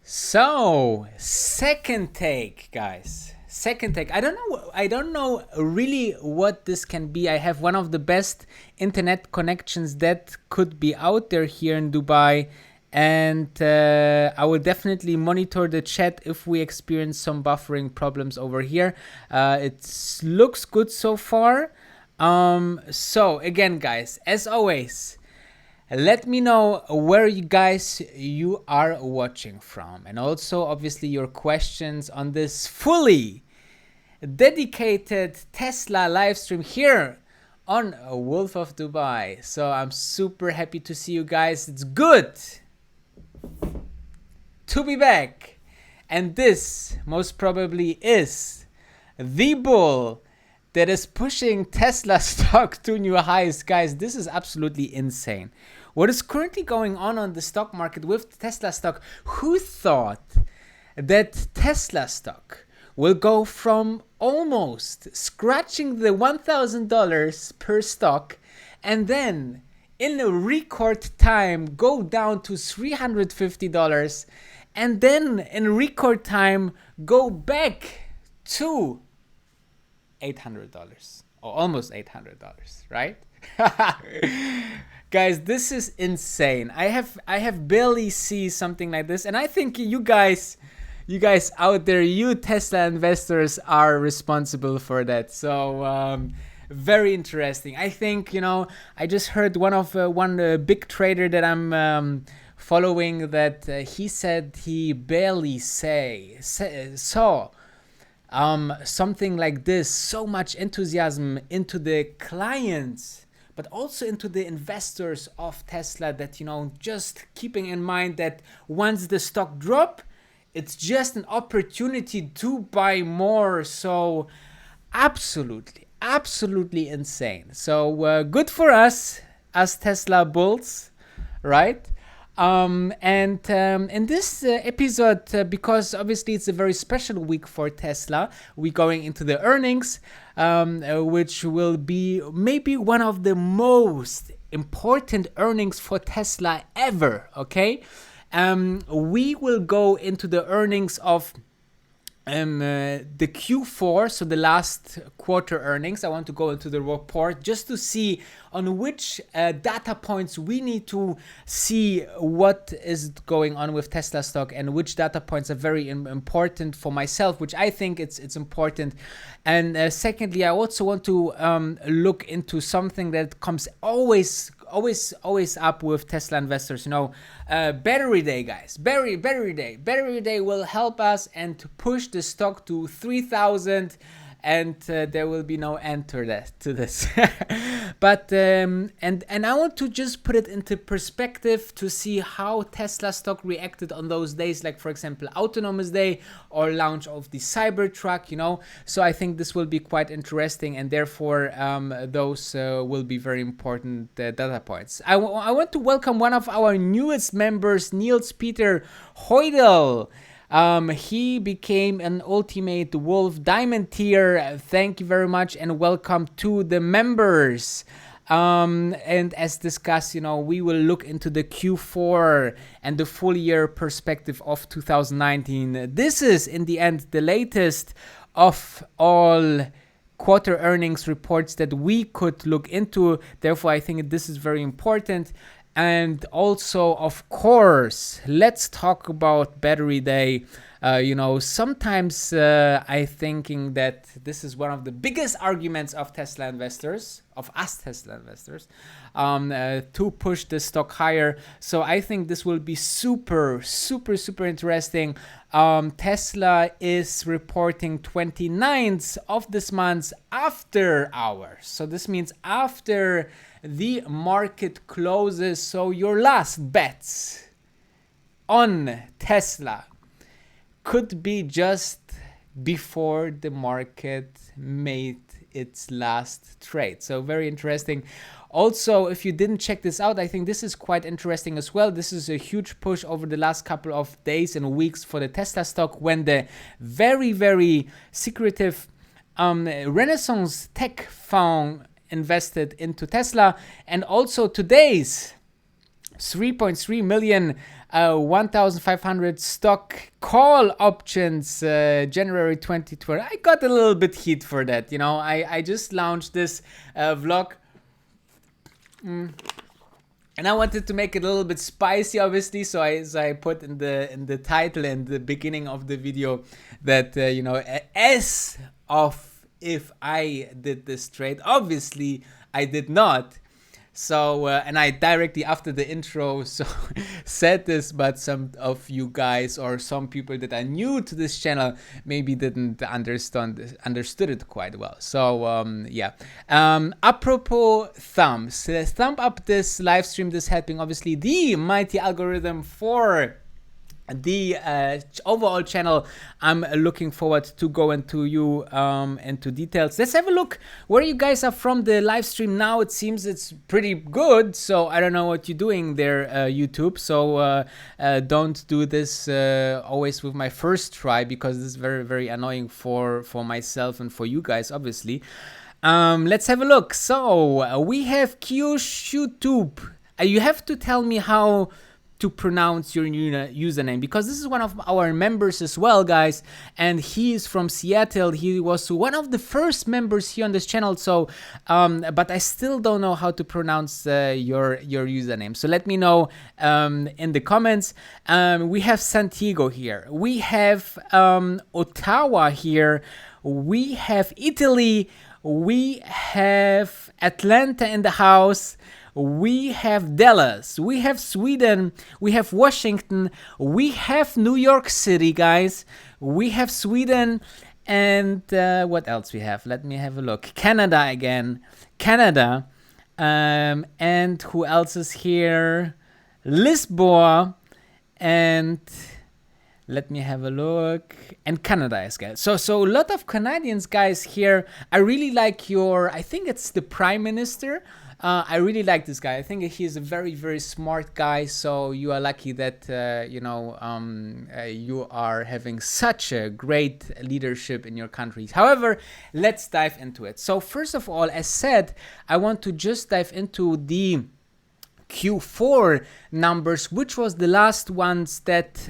So, second take, guys. Second take. I don't know really what this can be. I have one of the best internet connections that could be out there here in Dubai, and I will definitely monitor the chat if we experience some buffering problems over here. It looks good so far. So again, guys, as always, let me know where you are watching from, and also obviously your questions on this fully dedicated Tesla live stream here on Wolf of Dubai. So I'm super happy to see you guys. It's good to be back, and this most probably is the bull that is pushing Tesla stock to new highs. Guys, this is absolutely insane. What is currently going on the stock market with Tesla stock? Who thought that Tesla stock will go from almost scratching the $1,000 per stock and then in a record time go down to $350 and then in record time go back to $800 or almost $800, right? Guys, this is insane. I have barely seen something like this, and I think you guys out there, you Tesla investors, are responsible for that. So very interesting. I think, I just heard one big trader that I'm following that he said he barely saw something like this, so much enthusiasm into the clients, but also into the investors of Tesla, that, just keeping in mind that once the stock drop, it's just an opportunity to buy more. So absolutely insane. So good for us as Tesla bulls, right? And in this episode, because obviously it's a very special week for Tesla, we're going into the earnings, which will be maybe one of the most important earnings for Tesla ever, okay? We will go into the earnings of the Q4, so the last quarter earnings. I want to go into the report just to see on which data points we need to see what is going on with Tesla stock, and which data points are very important for myself, which I think it's important. And secondly, I also want to look into something that comes always up with Tesla investors, battery day, guys. Battery day will help us and to push the stock to 3,000, and there will be no end to this. But and I want to just put it into perspective to see how Tesla stock reacted on those days, like for example Autonomous Day or launch of the Cybertruck, so I think this will be quite interesting, and therefore those will be very important data points. I want to welcome one of our newest members, Niels Peter Hoydel. He became an Ultimate Wolf Diamond tier. Thank you very much and welcome to the members. And as discussed, we will look into the Q4 and the full year perspective of 2019. This is in the end the latest of all quarter earnings reports that we could look into. Therefore, I think this is very important. And also, of course, let's talk about Battery Day. Sometimes I thinking that this is one of the biggest arguments of Tesla investors, of us Tesla investors, to push the stock higher. So I think this will be super, super, super interesting. Tesla is reporting 29th of this month after hours. So this means after the market closes. So your last bets on Tesla could be just before the market made its last trade. So very interesting. Also, if you didn't check this out, I think this is quite interesting as well. This is a huge push over the last couple of days and weeks for the Tesla stock when the very, very secretive Renaissance Tech Fund invested into Tesla, and also today's 3.3 million 1,500 stock call options January 2020. I got a little bit heat for that. I just launched this vlog and I wanted to make it a little bit spicy, obviously. So I put in the title and the beginning of the video that as of if I did this trade. Obviously I did not. So, and I directly after the intro said this, but some of you guys or some people that are new to this channel maybe didn't understood it quite well. So, yeah. Apropos thumbs, thumb up this live stream. This helping obviously the mighty algorithm for the overall channel. I'm looking forward to go into details. Let's have a look where you guys are from the live stream now. It seems it's pretty good, so I don't know what you're doing there, YouTube. So don't do this always with my first try, because this is very, very annoying for myself and for you guys, obviously. Let's have a look. So we have YouTube. You have to tell me how to pronounce your username, because this is one of our members as well, guys, and he is from Seattle. He was one of the first members here on this channel. So but I still don't know how to pronounce your username, so let me know in the comments. We have Santiago here, we have Ottawa here, we have Italy, we have Atlanta in the house, we have Dallas, we have Sweden, we have Washington, we have New York City, guys, we have Sweden, and what else we have? Let me have a look. Canada again, Canada, and who else is here? Lisboa, and let me have a look, and Canada as well. So a lot of Canadians, guys, here. I really like I think it's the Prime Minister. I really like this guy. I think he's a very, very smart guy. So you are lucky that you are having such a great leadership in your country. However, let's dive into it. So first of all, as said, I want to just dive into the Q4 numbers, which was the last ones that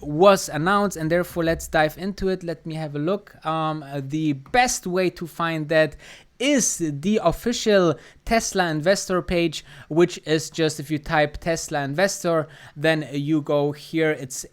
was announced, and therefore let's dive into it. Let me have a look. The best way to find that is the official Tesla investor page, which is just if you type Tesla investor, then you go here. It's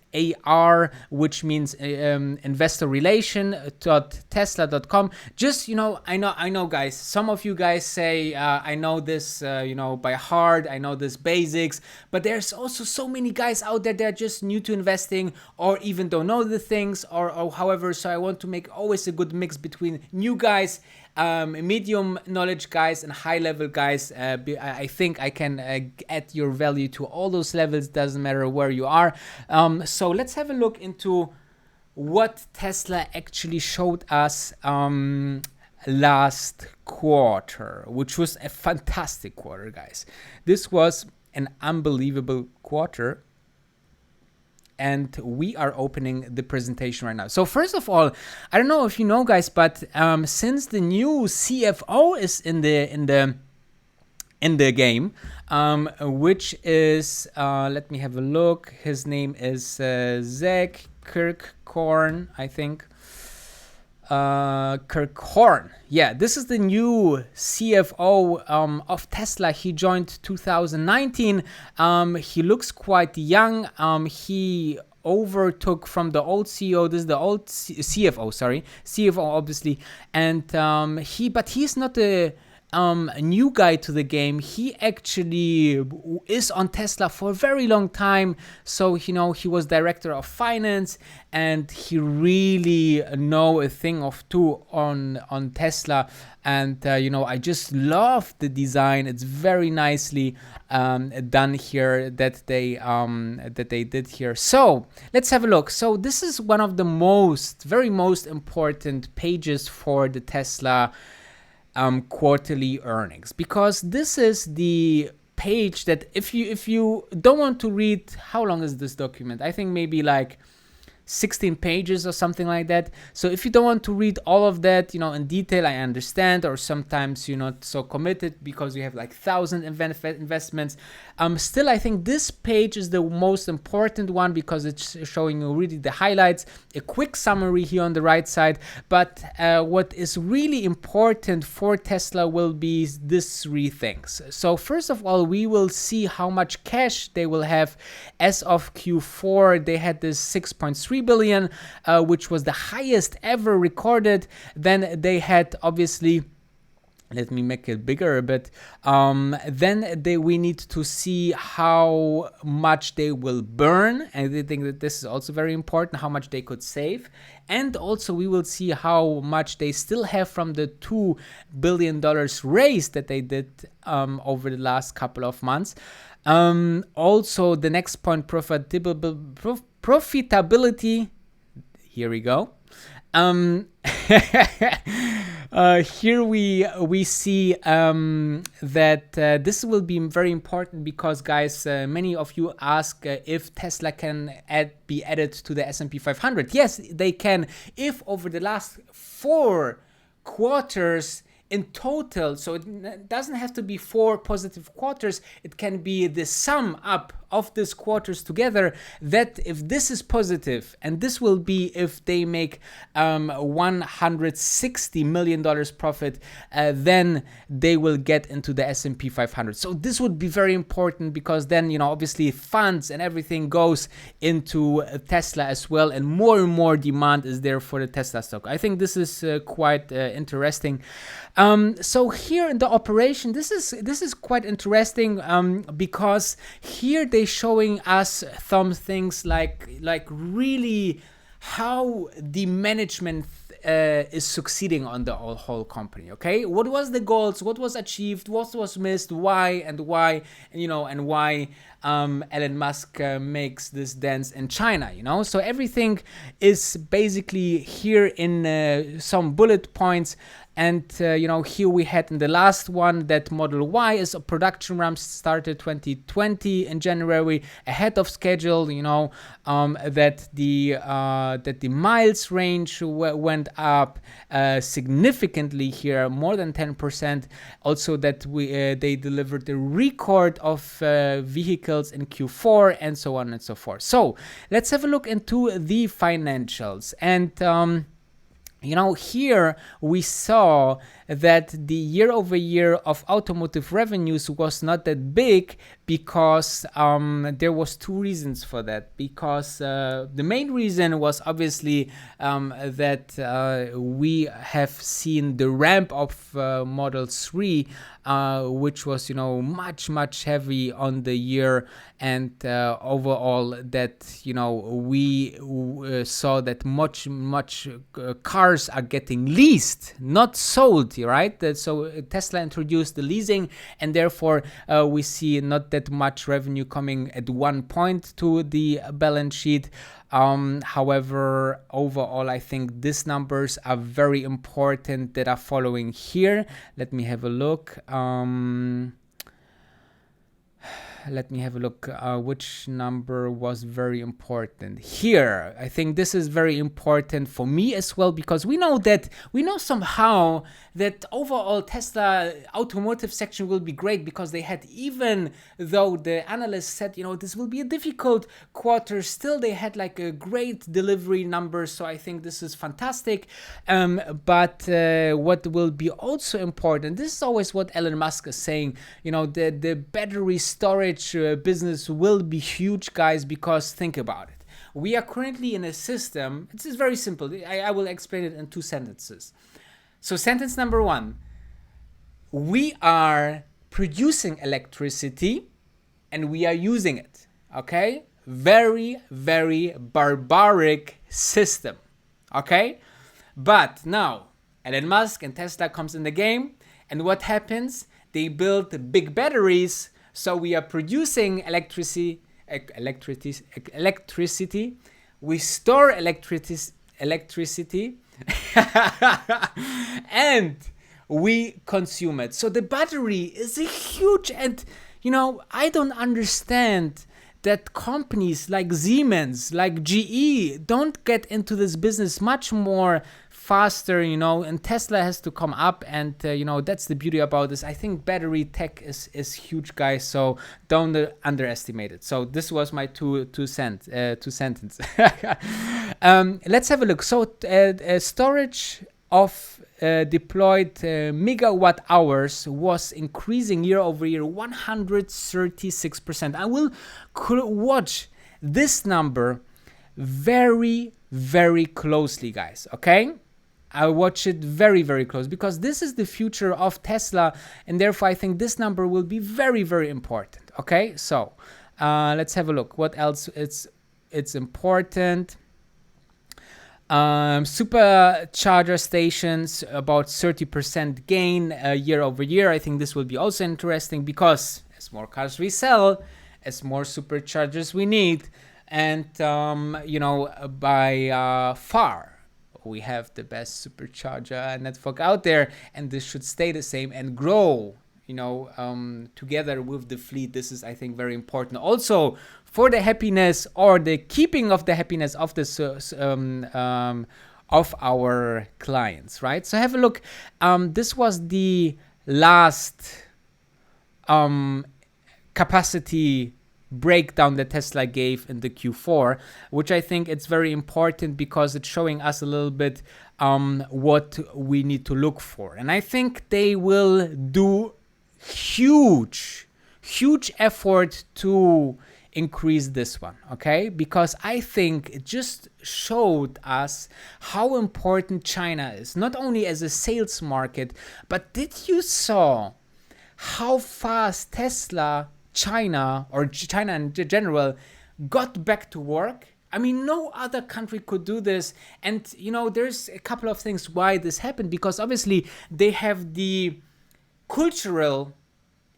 AR, which means investor relation.tesla.com. Just, I know, guys, some of you guys say, I know this, by heart, I know this basics, but there's also so many guys out there that are just new to investing or even don't know the things or however. So I want to make always a good mix between new guys, medium knowledge guys, and high level guys. I think I can add your value to all those levels, doesn't matter where you are. So let's have a look into what Tesla actually showed us last quarter, which was a fantastic quarter, guys. This was an unbelievable quarter. And we are opening the presentation right now. So first of all, I don't know if you know, guys, but since the new CFO is in the game, which is let me have a look. His name is Zach Kirkhorn, I think. Kirkhorn. Yeah, this is the new CFO of Tesla. He joined 2019. He looks quite young. He overtook from the old CEO. This is the old CFO, sorry, CFO obviously, and he's not a new guy to the game. He actually is on Tesla for a very long time. So, he was director of finance, and he really know a thing of two on Tesla. And, I just love the design. It's very nicely done here that they did here. So let's have a look. So this is one of the most important pages for the Tesla quarterly earnings, because this is the page that if you don't want to read, how long is this document? I think maybe like 16 pages or something like that. So if you don't want to read all of that, in detail, I understand, or sometimes you're not so committed because you have like 1,000 investments. Still, I think this page is the most important one because it's showing you really the highlights, a quick summary here on the right side. But what is really important for Tesla will be these three things. So first of all, we will see how much cash they will have as of Q4. They had this 6.3 billion, which was the highest ever recorded. Then they had, obviously, let me make it bigger a bit. Then we need to see how much they will burn, and I think that this is also very important, how much they could save. And also we will see how much they still have from the $2 billion raise that they did over the last couple of months. Also, the next point, profitability. Here we go. Here we see that this will be very important because, guys, many of you ask if Tesla can be added to the S&P 500. Yes, they can, if over the last 4 quarters in total, so it doesn't have to be 4 positive quarters, it can be the sum up of these quarters together, that if this is positive, and this will be if they make $160 million profit, then they will get into the S&P 500. So this would be very important because then, obviously funds and everything goes into Tesla as well, and more demand is there for the Tesla stock. I think this is quite interesting. So here in the operation, this is quite interesting because here they showing us some things like really how the management is succeeding on the whole company. Okay, what was the goals, what was achieved, what was missed, why, and why Elon Musk makes this dance in China, so everything is basically here in some bullet points. And, here we had in the last one that Model Y is a production run started 2020 in January, ahead of schedule, that the miles range went up significantly here, more than 10%. Also that they delivered a record of vehicles in Q4, and so on and so forth. So let's have a look into the financials. And here we saw that the year-over-year of automotive revenues was not that big because there was 2 reasons for that. Because the main reason was obviously that we have seen the ramp of Model 3, which was much heavy on the year, and overall that we saw that much cars are getting leased, not sold, right? So Tesla introduced the leasing, and therefore we see not that much revenue coming at one point to the balance sheet. However, overall, I think these numbers are very important that are following here. Let me have a look. Which number was very important here. I think this is very important for me as well, because we know somehow that overall Tesla automotive section will be great, because they had, even though the analysts said, this will be a difficult quarter, still they had like a great delivery numbers. So I think this is fantastic. But what will be also important, this is always what Elon Musk is saying, the battery storage business will be huge, guys, because think about it. we are currently in a system. It's very simple. I will explain it in 2 sentences. So sentence number 1, we are producing electricity and we are using it. Okay? Very, very barbaric system. Okay? But now Elon Musk and Tesla comes in the game, and what happens? They build big batteries, so we are producing electricity. We store electricity and we consume it. So the battery is a huge, and I don't understand that companies like Siemens, like GE don't get into this business much more faster, and Tesla has to come up, and that's the beauty about this. I think battery tech is huge, guys, so don't underestimate it. So this was my two sentence. Let's have a look. So storage of deployed megawatt hours was increasing year over year 136%. I will watch this number very, very closely, guys. Okay, I watch it very, very close, because this is the future of Tesla, and therefore I think this number will be very, very important. Okay, so let's have a look. What else? It's important. Supercharger stations, about 30% gain year over year. I think this will be also interesting, because as more cars we sell, as more superchargers we need, and by far we have the best supercharger network out there, and this should stay the same and grow together with the fleet. This is, I think, very important also for the happiness, or the keeping of the happiness of this of our clients, right? So have a look. This was the last capacity breakdown that Tesla gave in the Q4, which I think it's very important, because it's showing us a little bit what we need to look for. And I think they will do huge effort to increase this one, okay? Because I think it just showed us how important China is, not only as a sales market, but did you saw how fast China in general got back to work? I mean, no other country could do this. And there's a couple of things why this happened, because obviously they have the cultural,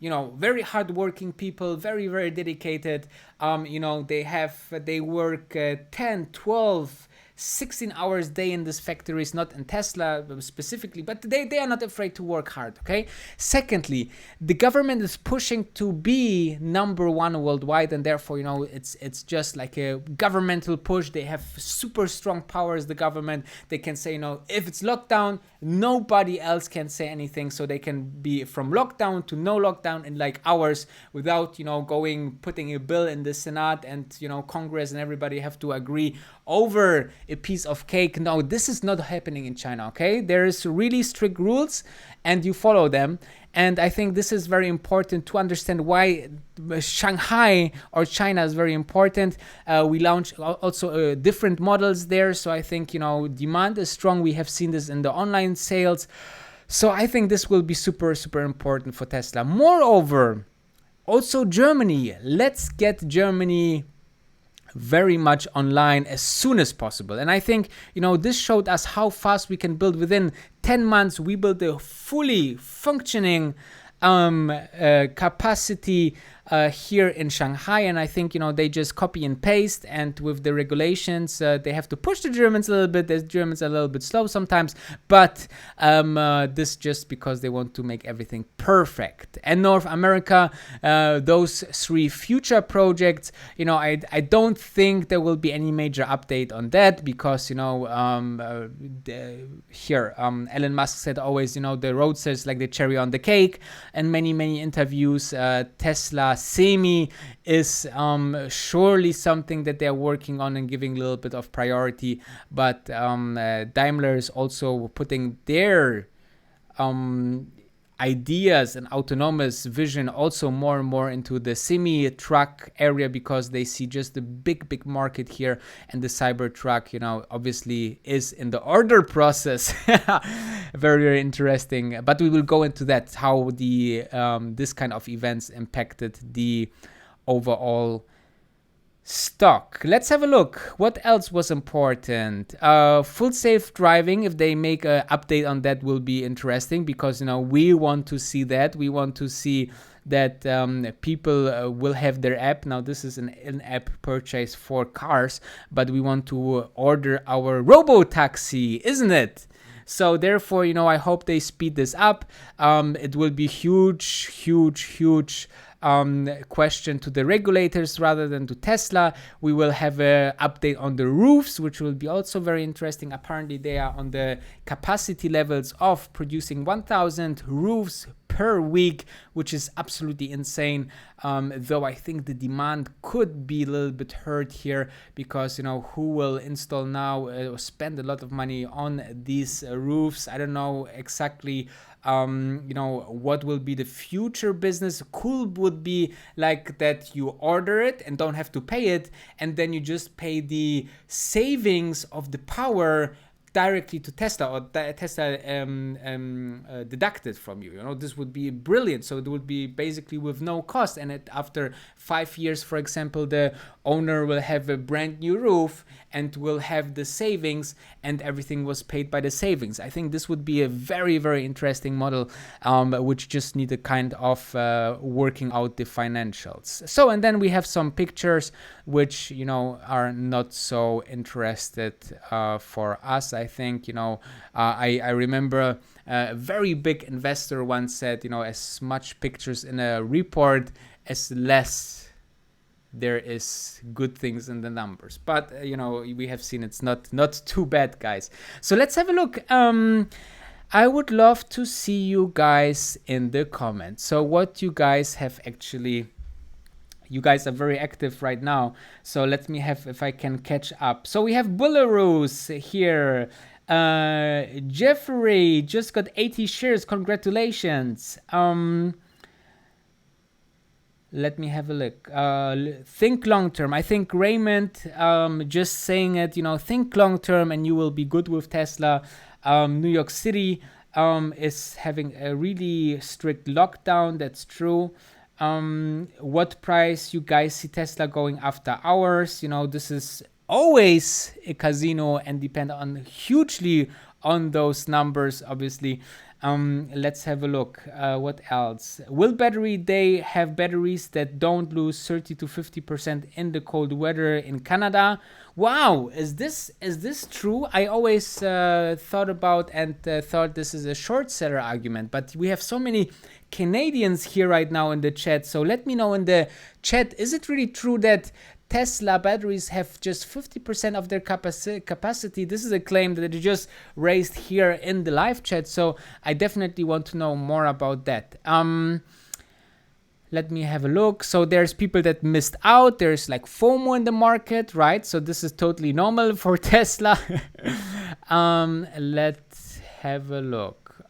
very hardworking people, very, very dedicated. They work 10, 12, 16 hours a day in these factories, not in Tesla specifically, but they are not afraid to work hard, okay? Secondly, the government is pushing to be number 1 worldwide, and therefore, it's just like a governmental push. They have super strong powers, the government. They can say, if it's lockdown, nobody else can say anything, so they can be from lockdown to no lockdown in like hours without, putting a bill in the Senate, and, Congress and everybody have to agree over a piece of cake. No, this is not happening in China, okay? There is really strict rules, and you follow them. And I think this is very important to understand why Shanghai or China is very important. We launched also different models there. So I think, demand is strong. We have seen this in the online sales. So I think this will be super, super important for Tesla. Moreover, also Germany. Let's get Germany very much online as soon as possible. And I think, this showed us how fast we can build. Within 10 months, we built a fully functioning capacity here in Shanghai. And I think, they just copy and paste, and with the regulations, they have to push the Germans a little bit. The Germans are a little bit slow sometimes, but this just because they want to make everything perfect. And North America, those 3 future projects, I don't think there will be any major update on that, because, here, Elon Musk said always, the Roadster is like the cherry on the cake. And many interviews, Tesla Semi is surely something that they're working on and giving a little bit of priority. But Daimler is also putting their ideas and autonomous vision also more and more into the semi-truck area, because they see just the big market here, and the Cybertruck, you know, obviously is in the order process. Very interesting, but we will go into that, how the this kind of events impacted the overall stock. Let's have a look. What else was important? Full safe driving. If they make an update on that, will be interesting, because, you know, we want to see that. We want to see that people will have their app. Now, this is an in-app purchase for cars, but we want to order our robo-taxi, isn't it? So therefore, you know, I hope they speed this up. It will be huge question to the regulators rather than to Tesla. We will have an update on the roofs, which will be also very interesting. Apparently, they are on the capacity levels of producing 1,000 roofs per week, which is absolutely insane. Though I think the demand could be a little bit hurt here, because, you know, who will install now, spend a lot of money on these roofs? I don't know exactly. You know, what will be the future business? Cool would be like that you order it and don't have to pay it, and then you just pay the savings of the power directly to Tesla, or Tesla deducted from you. You know, this would be brilliant. So it would be basically with no cost, and after 5 years, for example, the owner will have a brand new roof and will have the savings, and everything was paid by the savings. I think this would be a very interesting model, which just need a kind of working out the financials. So, and then we have some pictures which, you know, are not so interested for us. I think, you know, I remember a very big investor once said, you know, as much pictures in a report as less there is good things in the numbers. But you know, we have seen it's not too bad, guys. So let's have a look. I would love to see you guys in the comments. So what you guys have actually, you guys are very active right now. So let me have, if I can catch up. So we have Bullarus here. Jeffrey just got 80 shares. Congratulations. Let me have a look. Think long term. I think Raymond just saying it, you know, think long term and you will be good with Tesla. New York City is having a really strict lockdown. That's true. What price you guys see Tesla going after hours? You know, this is always a casino and depend on hugely on those numbers, obviously. Let's have a look. What else? Will Battery Day have batteries that don't lose 30 to 50% in the cold weather in Canada? Wow, is this true? I always thought about and thought this is a short seller argument, but we have so many Canadians here right now in the chat. So let me know in the chat, is it really true that Tesla batteries have just 50% of their capacity? This is a claim that they just raised here in the live chat, so I definitely want to know more about that. Let me have a look. So there's people that missed out. There's like FOMO in the market, right? So this is totally normal for Tesla. Let's have a look.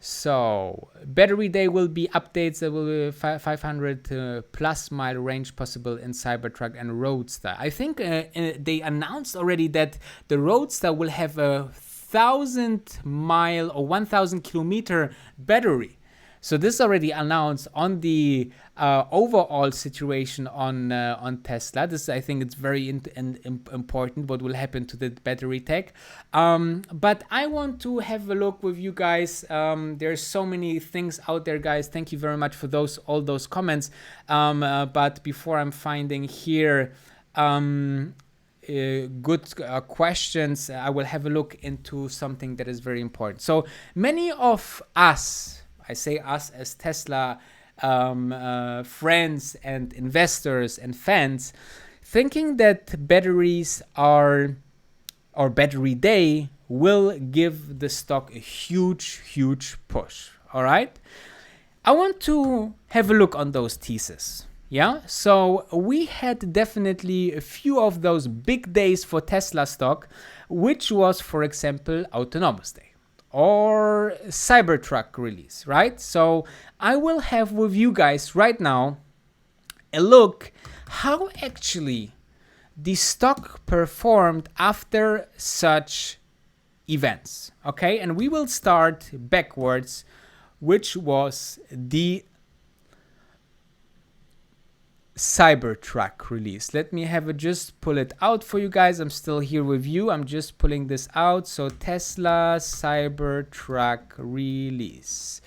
So Battery Day will be updates that will be 500 plus mile range possible in Cybertruck and Roadster. I think they announced already that the Roadster will have a 1,000 mile or 1,000 kilometer battery. So this is already announced on the overall situation on Tesla. This, I think, it's very important what will happen to the battery tech. But I want to have a look with you guys. There's so many things out there, guys. Thank you very much for all those comments. But before I'm finding here good questions, I will have a look into something that is very important. So many of us, I say us as Tesla friends and investors and fans, thinking that batteries or Battery Day will give the stock a huge push. All right, I want to have a look on those theses. Yeah, so we had definitely a few of those big days for Tesla stock, which was, for example, Autonomous Day or Cybertruck release, right? So I will have with you guys right now a look how actually the stock performed after such events, okay? And we will start backwards, which was the Cybertruck release. Let me just pull it out for you guys. I'm still here with you. I'm just pulling this out. So Tesla Cybertruck release.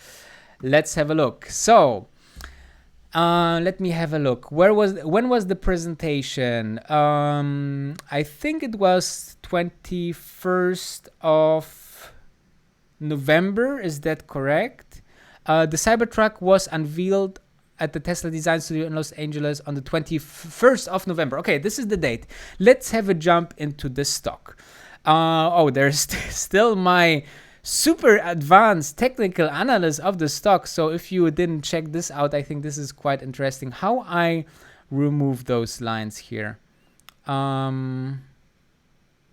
Let's have a look. So let me have a look. When was the presentation? I think it was 21st of November. Is that correct? The Cybertruck was unveiled at the Tesla Design Studio in Los Angeles on the 21st of November. Okay, this is the date. Let's have a jump into the stock. There's still my super advanced technical analysis of the stock. So if you didn't check this out, I think this is quite interesting how I remove those lines here. Clear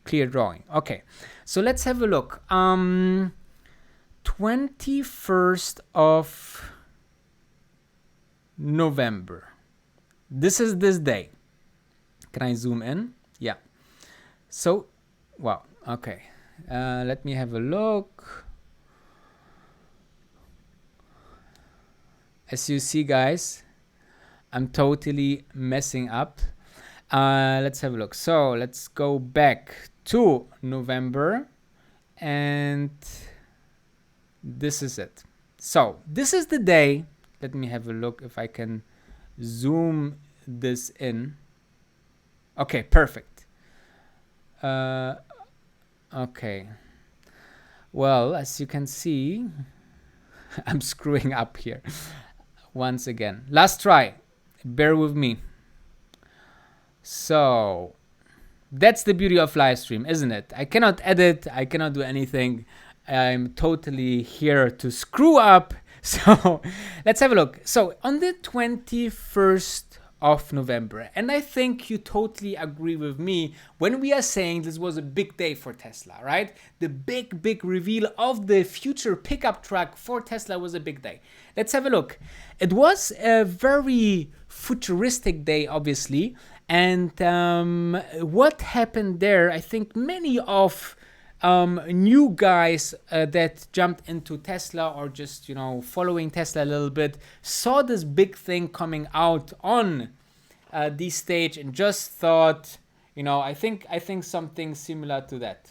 drawing. Okay, so let's have a look. 21st of November. This is this day. Can I zoom in? Yeah. So, wow. Okay. Let me have a look. As you see, guys, I'm totally messing up. Let's have a look. So let's go back to November, and this is it. So this is the day. Let me have a look if I can zoom this in. Okay, perfect. Okay. Well, as you can see, I'm screwing up here once again. Last try. Bear with me. So that's the beauty of live stream, isn't it? I cannot edit. I cannot do anything. I'm totally here to screw up. So let's have a look. So on the 21st of November, and I think you totally agree with me when we are saying this was a big day for Tesla, right? The big reveal of the future pickup truck for Tesla was a big day. Let's have a look. It was a very futuristic day, obviously. And what happened there, I think many of new guys that jumped into Tesla or just, following Tesla a little bit, saw this big thing coming out on the stage and just thought, I think something similar to that.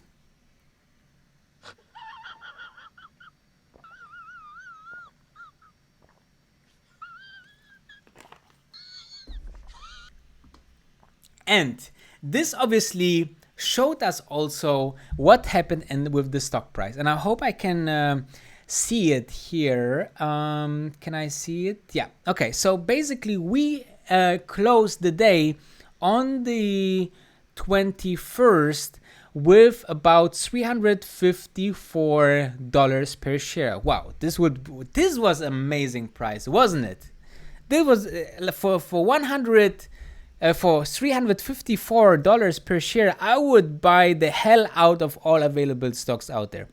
And this obviously showed us also what happened with the stock price. And I hope I can see it here. Can I see it? Yeah. Okay. So basically we closed the day on the 21st with about $354 per share. Wow. This was amazing price, wasn't it? This was for $354 per share, I would buy the hell out of all available stocks out there.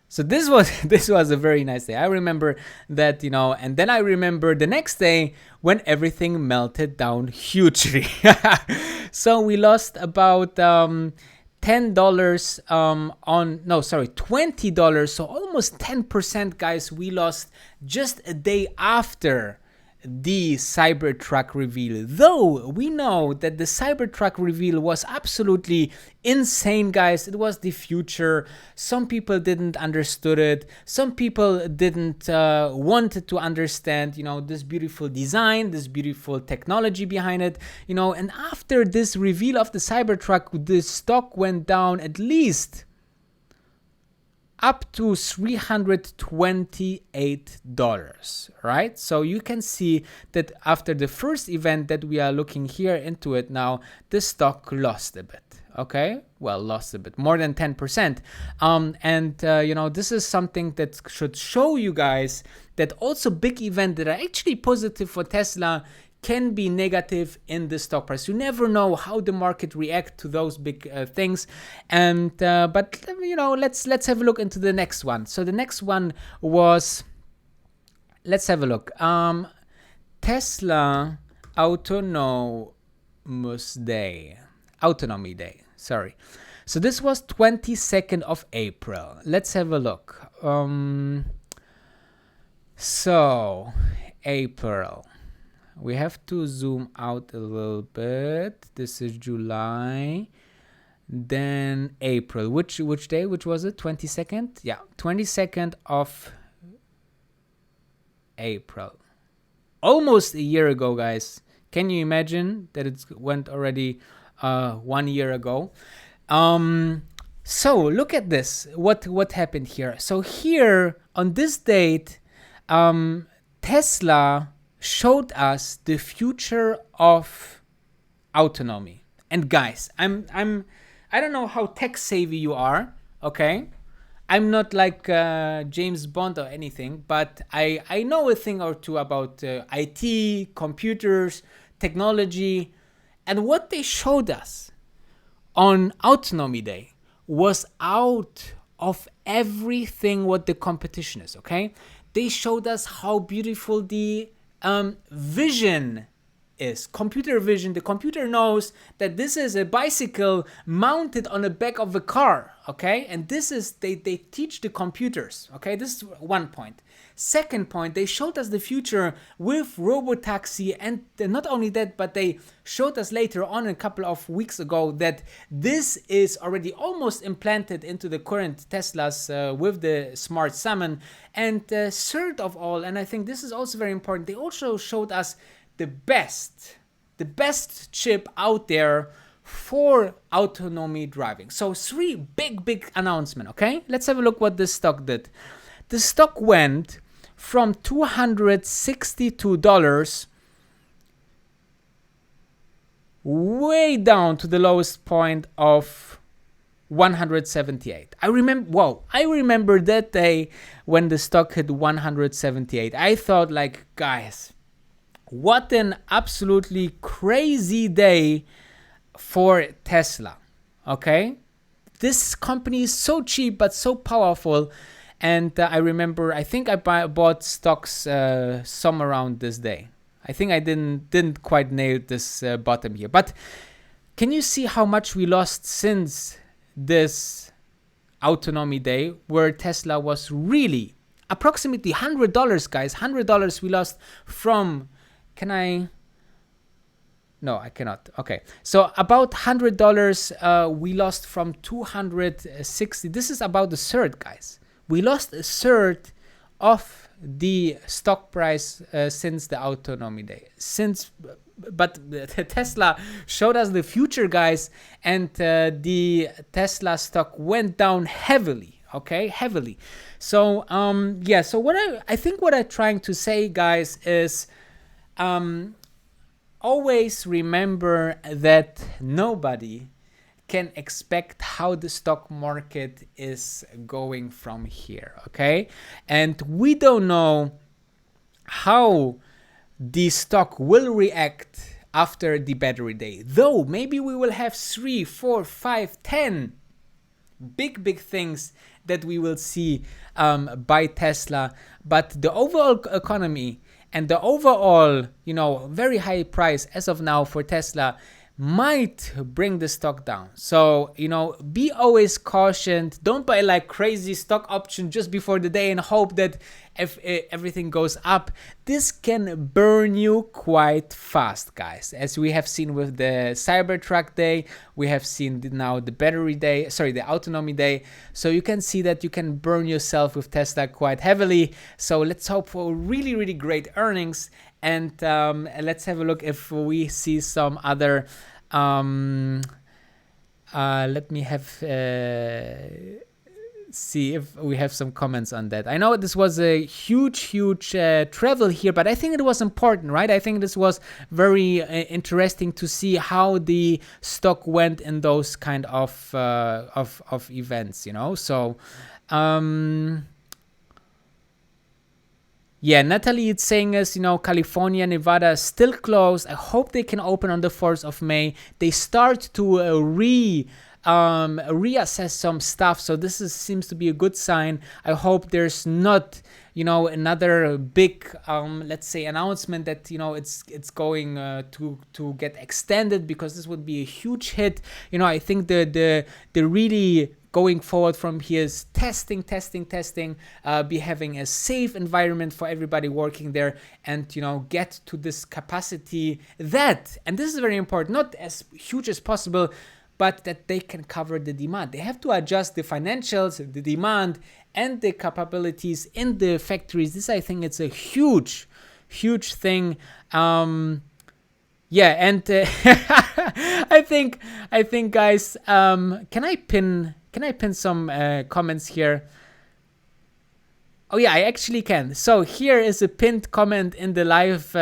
So this was a very nice day. I remember that, and then I remember the next day when everything melted down hugely. So we lost about $10 $20. So almost 10%, guys, we lost just a day after the Cybertruck reveal. Though we know that the Cybertruck reveal was absolutely insane, guys. It was the future. Some people didn't understood it. Some people didn't wanted to understand, this beautiful design, this beautiful technology behind it, and after this reveal of the Cybertruck, the stock went down at least up to $328, right? So you can see that after the first event that we are looking here into it now, the stock lost a bit, Okay, well, lost a bit more than 10%. This is something that should show you guys that also big events that are actually positive for Tesla can be negative in the stock price. You never know how the market react to those big things. But let's have a look into the next one. So the next one was, let's have a look. Tesla Autonomy Day. Sorry. So this was 22nd of April. Let's have a look. So April. We have to zoom out a little bit. This is July. Then April. Which day? Which was it? 22nd? Yeah, 22nd of April. Almost a year ago, guys. Can you imagine that it went already 1 year ago? So look at this. What happened here? So here on this date, Tesla showed us the future of autonomy. And guys, I don't know how tech savvy you are, okay? I'm not like James Bond or anything, but I know a thing or two about IT, computers, technology, and what they showed us on Autonomy Day was out of everything what the competition is, okay? They showed us how beautiful the vision is. Computer vision. The computer knows that this is a bicycle mounted on the back of a car, okay? And this is, they teach the computers, okay? This is one point. Second point, they showed us the future with robotaxi, and not only that, but they showed us later on a couple of weeks ago that this is already almost implanted into the current Teslas with the Smart Summon. And third of all, and I think this is also very important, they also showed us the best chip out there for autonomy driving. So three big announcement, okay? Let's have a look what this stock did. The stock went from $262 way down to the lowest point of 178. I remember that day when the stock hit 178. I thought, like, guys, what an absolutely crazy day for Tesla, okay? This company is so cheap but so powerful. And I remember, I think I bought stocks some around this day. I think I didn't quite nail this bottom here. But can you see how much we lost since this Autonomy Day, where Tesla was really approximately $100, guys. $100 we lost from... Can I? No, I cannot. Okay. So about $100 we lost from 260. This is about a third, guys. We lost a third of the stock price since the Autonomy Day. But Tesla showed us the future, guys, and the Tesla stock went down heavily. Okay, heavily. So So what I think what I'm trying to say, guys, is always remember that nobody can expect how the stock market is going from here, okay? And we don't know how the stock will react after the battery day. Though maybe we will have 3, 4, 5, 10 big things that we will see by Tesla. But the overall economy and the overall, very high price as of now for Tesla might bring the stock down. So, be always cautioned. Don't buy like crazy stock option just before the day and hope that if everything goes up. This can burn you quite fast, guys. As we have seen with the Cybertruck day, we have seen now the the Autonomy Day. So you can see that you can burn yourself with Tesla quite heavily. So let's hope for really, really great earnings. And let's have a look if we see some other. Let me have see if we have some comments on that. I know this was a huge travel here, but I think it was important, right? I think this was very interesting to see how the stock went in those kind of events, you know. So yeah, Natalie is saying us, you know, California, Nevada still closed. I hope they can open on the 4th of May. They start to reassess some stuff, so this seems to be a good sign. I hope there's not, you know, another big let's say announcement that, you know, it's going to get extended, because this would be a huge hit. You know, I think the really going forward from here is testing, be having a safe environment for everybody working there, and, you know, get to this capacity that, and this is very important, not as huge as possible, but that they can cover the demand. They have to adjust the financials, the demand, and the capabilities in the factories. This, I think, it's a huge thing. Yeah, and I think, guys, can I pin some comments here? Oh yeah, I actually can. So here is a pinned comment in the live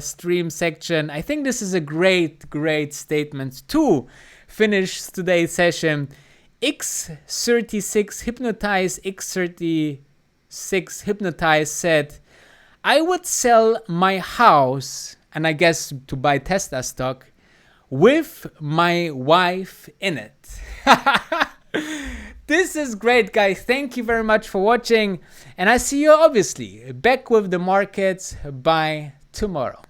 stream section. I think this is a great statement to finish today's session. X36 Hypnotize said, I would sell my house, and I guess to buy Tesla stock, with my wife in it. This is great, guys. Thank you very much for watching, and I see you obviously back with the markets by tomorrow.